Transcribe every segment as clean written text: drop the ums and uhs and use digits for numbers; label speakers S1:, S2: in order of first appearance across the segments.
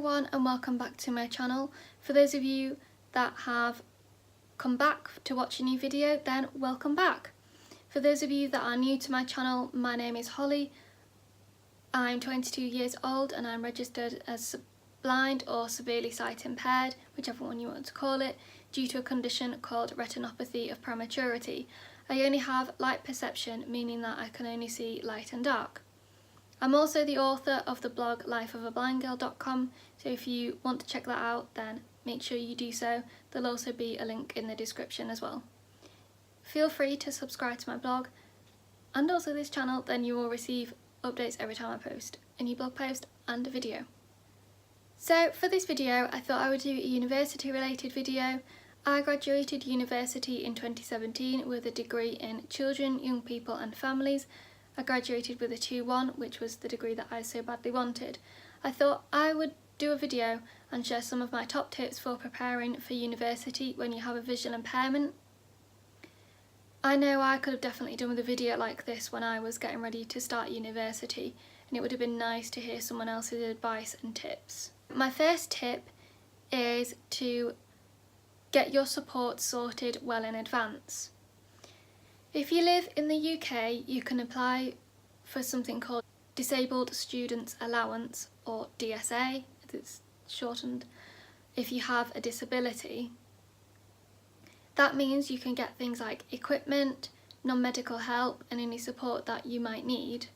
S1: everyone and welcome back to my channel. For those of you that have come back to watch a new video, then welcome back. For those of you that are new to my channel, my name is Holly. I'm 22 years old and I'm registered as blind or severely sight impaired, whichever one you want to call it, due to a condition called retinopathy of prematurity. I only have light perception, meaning that I can only see light and dark. I'm also the author of the blog lifeofablindgirl.com, so if you want to check that out then make sure you do so. There'll also be a link in the description as well. Feel free to subscribe to my blog and also this channel, then you will receive updates every time I post a new blog post and a video. So for this video I thought I would do a university related video. I graduated university in 2017 with a degree in children, young people and families. I graduated with a 2-1, which was the degree that I so badly wanted. I thought I would do a video and share some of my top tips for preparing for university when you have a visual impairment. I know I could have definitely done with a video like this when I was getting ready to start university, and it would have been nice to hear someone else's advice and tips. My first tip is to get your support sorted well in advance. If you live in the UK, you can apply for something called Disabled Students Allowance, or DSA, as it's shortened, if you have a disability. That means you can get things like equipment, non-medical help and any support that you might need.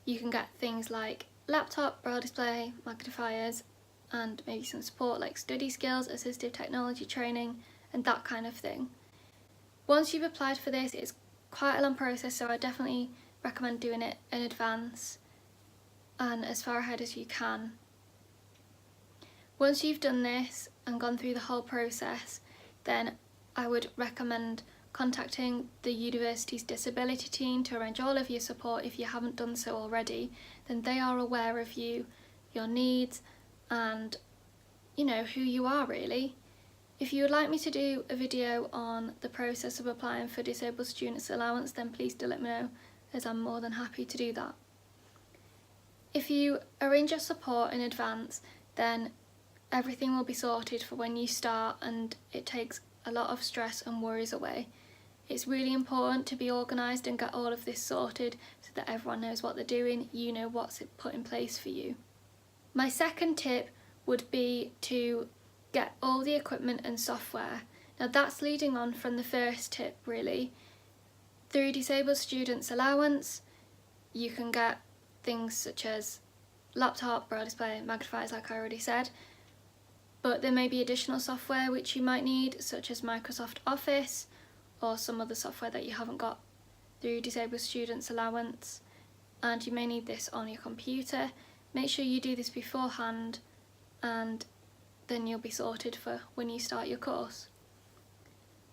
S1: You can get things like laptop, braille display, magnifiers and maybe some support like study skills, assistive technology training and that kind of thing. Once you've applied for this, it's quite a long process, so I definitely recommend doing it in advance and as far ahead as you can. Once you've done this and gone through the whole process, then I would recommend contacting the university's disability team to arrange all of your support if you haven't done so already. Then they are aware of you, your needs and you know who you are really. If you would like me to do a video on the process of applying for Disabled Students Allowance, then please do let me know, as I'm more than happy to do that. If you arrange your support in advance, then everything will be sorted for when you start and it takes a lot of stress and worries away. It's really important to be organised and get all of this sorted so that everyone knows what they're doing, you know what's put in place for you. My second tip would be to get all the equipment and software. Now that's leading on from the first tip really. Through Disabled Students Allowance you can get things such as laptop, braille display, magnifiers like I already said, but there may be additional software which you might need, such as Microsoft Office or some other software that you haven't got through Disabled Students Allowance, and you may need this on your computer. Make sure you do this beforehand and then you'll be sorted for when you start your course.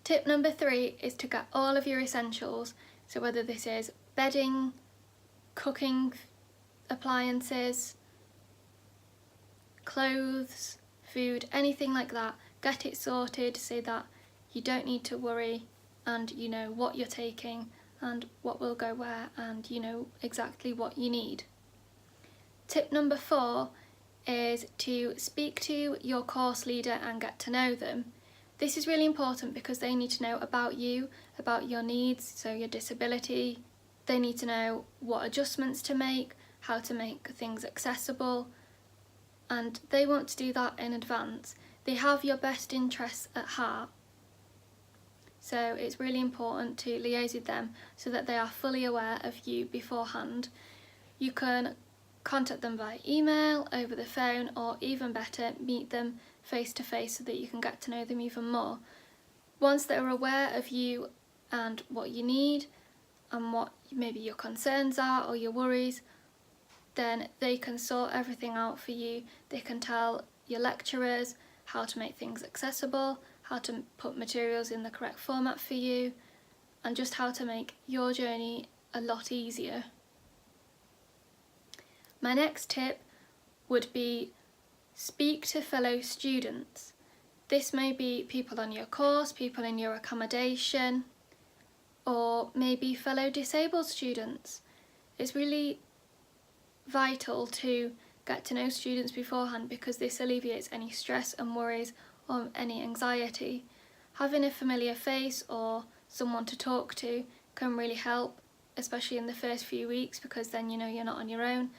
S1: Tip number 3 is to get all of your essentials, so whether this is bedding, cooking appliances, clothes, food, anything like that, get it sorted so that you don't need to worry and you know what you're taking and what will go where and you know exactly what you need. Tip number 4 is to speak to your course leader and get to know them. This is really important because they need to know about you, about your needs, so your disability. They need to know what adjustments to make, how to make things accessible, and they want to do that in advance. They have your best interests at heart. So it's really important to liaise with them so that they are fully aware of you beforehand. You can contact them by email, over the phone, or even better, meet them face to face so that you can get to know them even more. Once they're aware of you and what you need and what maybe your concerns are or your worries, then they can sort everything out for you. They can tell your lecturers how to make things accessible, how to put materials in the correct format for you, and just how to make your journey a lot easier. My next tip would be speak to fellow students. This may be people on your course, people in your accommodation, or maybe fellow disabled students. It's really vital to get to know students beforehand, because this alleviates any stress and worries or any anxiety. Having a familiar face or someone to talk to can really help, especially in the first few weeks, because then you know you're not on your own.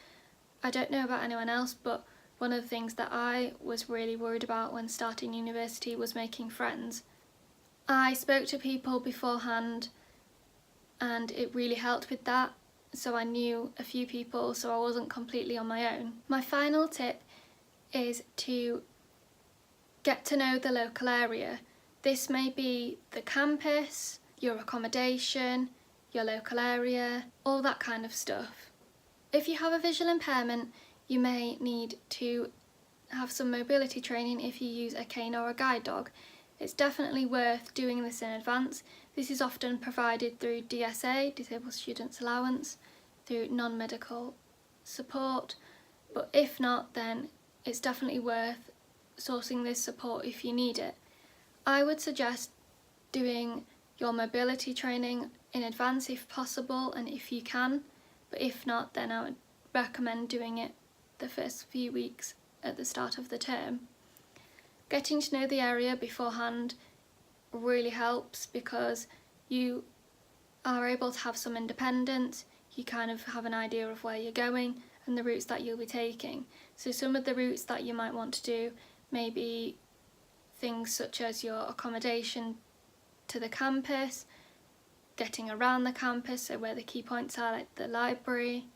S1: I don't know about anyone else, but one of the things that I was really worried about when starting university was making friends. I spoke to people beforehand and it really helped with that, so I knew a few people, so I wasn't completely on my own. My final tip is to get to know the local area. This may be the campus, your accommodation, your local area, all that kind of stuff. If you have a visual impairment, you may need to have some mobility training if you use a cane or a guide dog. It's definitely worth doing this in advance. This is often provided through DSA, Disabled Students Allowance, through non-medical support, but if not, then it's definitely worth sourcing this support if you need it. I would suggest doing your mobility training in advance if possible and if you can, but if not, then I would recommend doing it the first few weeks at the start of the term. Getting to know the area beforehand really helps, because you are able to have some independence, you kind of have an idea of where you're going and the routes that you'll be taking. So some of the routes that you might want to do may be things such as your accommodation to the campus, getting around the campus, so where the key points are, like the library,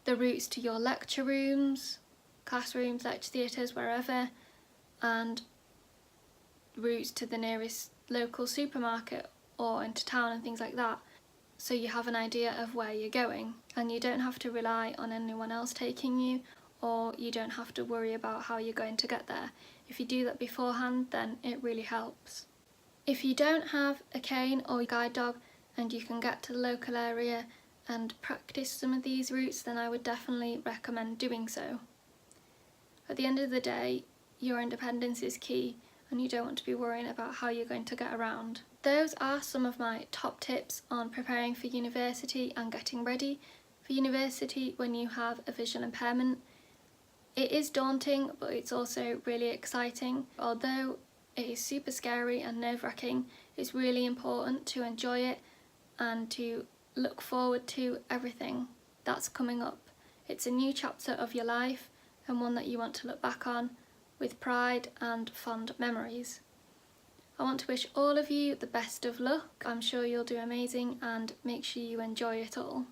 S1: the routes to your lecture rooms, classrooms, lecture theatres, wherever, and routes to the nearest local supermarket or into town and things like that, so you have an idea of where you're going and you don't have to rely on anyone else taking you, or you don't have to worry about how you're going to get there. If you do that beforehand, then it really helps. If you don't have a cane or a guide dog and you can get to the local area and practice some of these routes, then I would definitely recommend doing so. At the end of the day, your independence is key and you don't want to be worrying about how you're going to get around. Those are some of my top tips on preparing for university and getting ready for university when you have a visual impairment. It is daunting, but it's also really exciting. Although it is super scary and nerve-wracking, it's really important to enjoy it and to look forward to everything that's coming up. It's a new chapter of your life and one that you want to look back on with pride and fond memories. I want to wish all of you the best of luck. I'm sure you'll do amazing, and make sure you enjoy it all.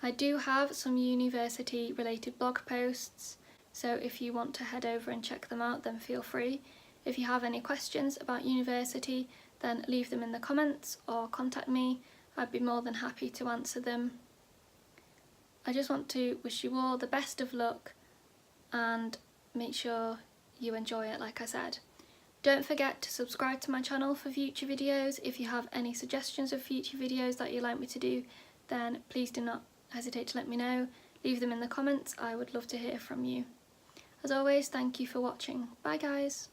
S1: I do have some university related blog posts, so if you want to head over and check them out, then feel free. If you have any questions about university, then leave them in the comments or contact me. I'd be more than happy to answer them. I just want to wish you all the best of luck and make sure you enjoy it, like I said. Don't forget to subscribe to my channel for future videos. If you have any suggestions of future videos that you'd like me to do, then please do not hesitate to let me know. Leave them in the comments. I would love to hear from you. As always, thank you for watching. Bye guys.